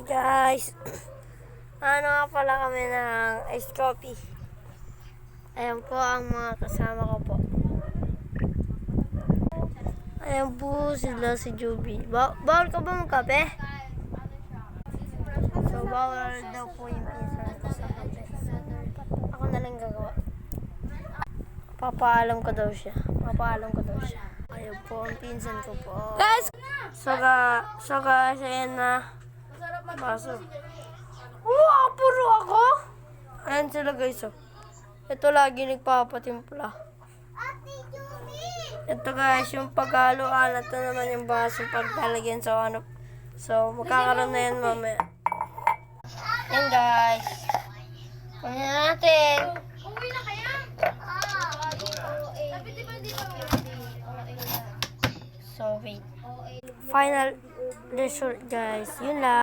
Hi guys! Ano nga pala kami ng iced coffee. Ayan po ang mga kasama ko po. Ayan po sila si Juby. Bawal ka ba magkape? So bawal daw po yung pinsan ko sa kape. Ako na lang gagawa. Papaalam ko daw siya. Ayan po ang pinsan ko po. Guys! So guys, ayan na. Baso. Wow, puro ako. Ayan sila guys, oh. Ito lagi nagpapatimpla. Ito guys, yung paghalo-alat na naman yung baso paglalagyan sa ano. So, magkakaroon na yan mamaya. Ayan guys. Kunin na natin. Uwi na kaya? Sabi di ba di ba? So, wait. Final result guys. Yun lang.